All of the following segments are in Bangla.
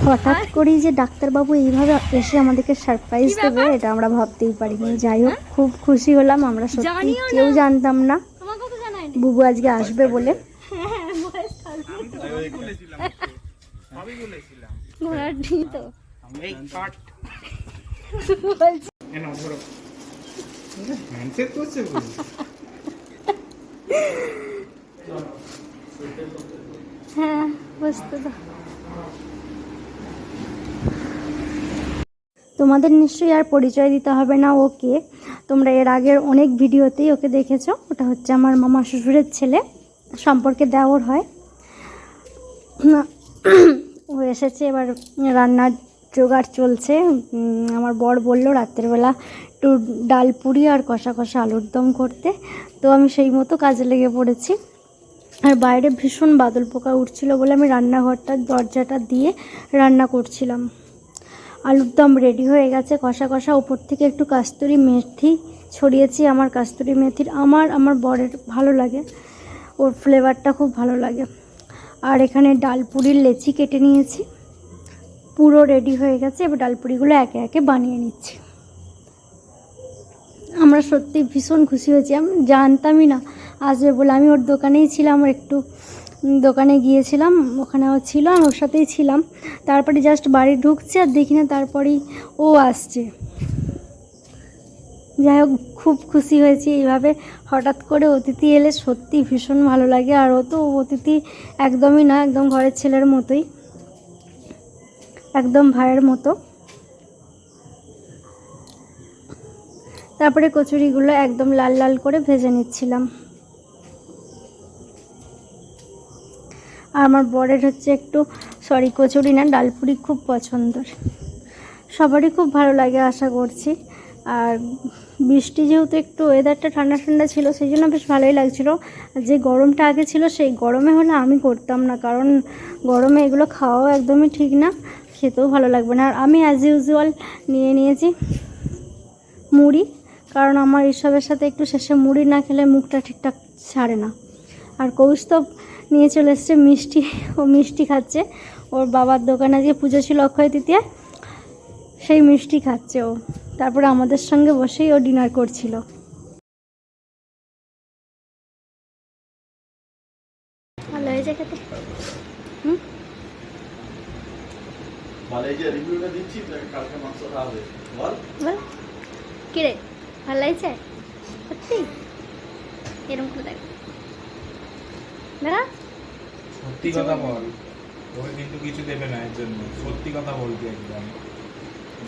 হঠাৎ করেই যে ডাক্তারবাবু এইভাবে এসে আমাদেরকে সারপ্রাইজ দেবে এটা আমরা ভাবতেই পারিনি। যাই হোক, খুব খুশি হলাম। আমরা সত্যি কেউ জানতাম না বুবু আজকে আসবে বলে। হ্যাঁ, বুঝতে তো তোমাদের নিশ্চয়ই আর পরিচয় দিতে হবে না ওকে, তোমরা এর আগের অনেক ভিডিওতেই ওকে দেখেছো। ওটা হচ্ছে আমার মামা শ্বশুরের ছেলে, সম্পর্কে দেওর হয়। ও এসেছে, এবার রান্নার জোগাড় চলছে। আমার বর বললো রাত্রেবেলা একটু ডাল পুরি আর কষা কষা আলুর দম করতে, তো আমি সেই মতো কাজে লেগে পড়েছি। আর বাইরে ভীষণ বাদল পোকা উঠছিল বলে আমি রান্নাঘরটার দরজাটা দিয়ে রান্না করছিলাম। আলুর দম রেডি হয়ে গেছে, কষা কষা। উপর থেকে একটু কাস্তুরি মেথি ছড়িয়েছি। আমার কাস্তুরি মেথির আমার বরের ভালো লাগে, ওর ফ্লেভারটা খুব ভালো লাগে। আর এখানে ডালপুরির লেচি কেটে নিয়েছি, পুরো রেডি হয়ে গেছে। এবার ডালপুরিগুলো একে একে বানিয়ে নিচ্ছি। আমরা সত্যি ভীষণ খুশি হয়েছি, আমি জানতামই না আসবে বলে। আমি ওর দোকানেই ছিলাম, একটু দোকানে গিয়েছিলাম, ওখানে ও ছিল, আমি ওর সাথেই ছিলাম। তারপরে জাস্ট বাড়ি ঢুকছে আর দেখি না তারপরেই ও আসছে। যাই হোক, খুব খুশি হয়েছি। এইভাবে হঠাৎ করে অতিথি এলে সত্যি ভীষণ ভালো লাগে। আর ও তো অতিথি একদমই না, একদম ঘরের ছেলের মতোই, একদম ভাইয়ের মতো। তারপরে কচুরিগুলো একদম লাল লাল করে ভেজে নিচ্ছিলাম। আর আমার বরের হচ্ছে একটু কচুরি না, ডালপুরি খুব পছন্দের। সবারই খুব ভালো লাগে আশা করছি। আর বৃষ্টি যেহেতু একটু ওয়েদারটা ঠান্ডা ঠান্ডা ছিল, সেই জন্য বেশ ভালোই লাগছিলো। যে গরমটা আগে ছিল সেই গরমে হলে আমি করতাম না, কারণ গরমে এগুলো খাওয়াও একদমই ঠিক না, খেতেও ভালো লাগবে না। আর আমি অ্যাজ ইউজুয়াল নিয়েছি মুড়ি, কারণ আমার এসবের সাথে একটু শেষে মুড়ি না খেলে মুখটা ঠিকঠাক ছাড়ে না। আর কৌস্তব নিয়ে চলে এসছে মিষ্টি, ও মিষ্টি খাচ্ছে। ওর বাবার দোকানে যে পুজো ছিল অক্ষয় তৃতীয়া, সেই মিষ্টি খাচ্ছে ও। তারপরে আমাদের সঙ্গে বসেই ও ডিনার করছিল। ভালো হয়েছে খেতে। কিরে, ভালো লাগছে সত্যি? এরকম করে দেখ, দাঁড়া, সত্যি কথা বল। ওই কিন্তু কিছু দেবে না এর জন্য, সত্যি কথা বলবি একদম।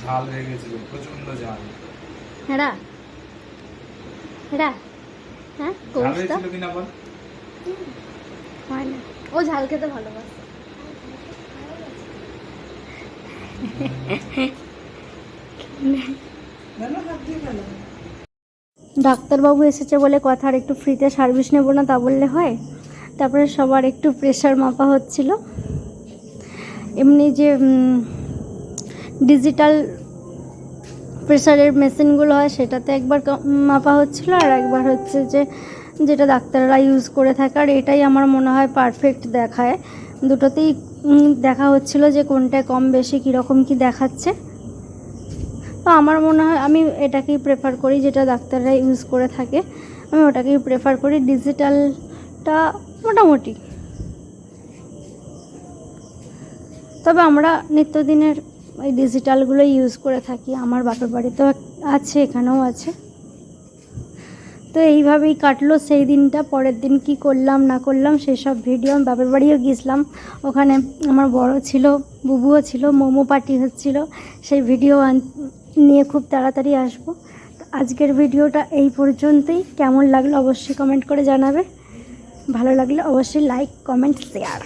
ঝাল হয়ে গেছিল, প্রচন্ড ঝাল। হ্যাঁ হ্যাঁ, ঝাল হয়েছিল কিনা বল। হয় না, ও ঝাল খেতে ভালোবাসে। ডাক্তারবাবু এসেছে বলে কথা, আর একটু ফ্রিতে সার্ভিস নেব না তা বললে হয়? তারপরে সবার একটু প্রেশার মাপা হচ্ছিল। এমনি যে ডিজিটাল প্রেশারের মেশিনগুলো হয় সেটাতে একবার মাপা হচ্ছিল, আর একবার হচ্ছে যে যেটা ডাক্তাররা ইউজ করে থাকে। আর এটাই আমার মনে হয় পারফেক্ট দেখায়। দুটোতেই দেখা হচ্ছিল যে কোনটায় কম বেশি কীরকম কি দেখাচ্ছে। তো আমার মনে হয় আমি এটাকেই প্রেফার করি, যেটা ডাক্তাররা ইউজ করে থাকে আমি ওটাকেই প্রেফার করি। ডিজিটালটা মোটামুটি, তবে আমরা নিত্যদিনের ওই ডিজিটালগুলো ইউজ করে থাকি। আমার বাপের বাড়িতেও আছে, এখানেও আছে। তো এইভাবেই কাটলো সেই দিনটা। পরের দিন কি করলাম না করলাম সেই সব ভিডিও, আমি বাপের বাড়িও গিয়েছিলাম, ওখানে আমার বড় ছিল, বুবুও ছিল, মোমো পার্টি হচ্ছিল, সেই ভিডিও নিয়ে খুব তাড়াতাড়ি আসবো। আজকের ভিডিওটা এই পর্যন্তই। কেমন লাগলো অবশ্যই কমেন্ট করে জানাবে, ভালো লাগলে অবশ্যই লাইক কমেন্ট শেয়ার।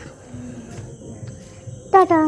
টাটা।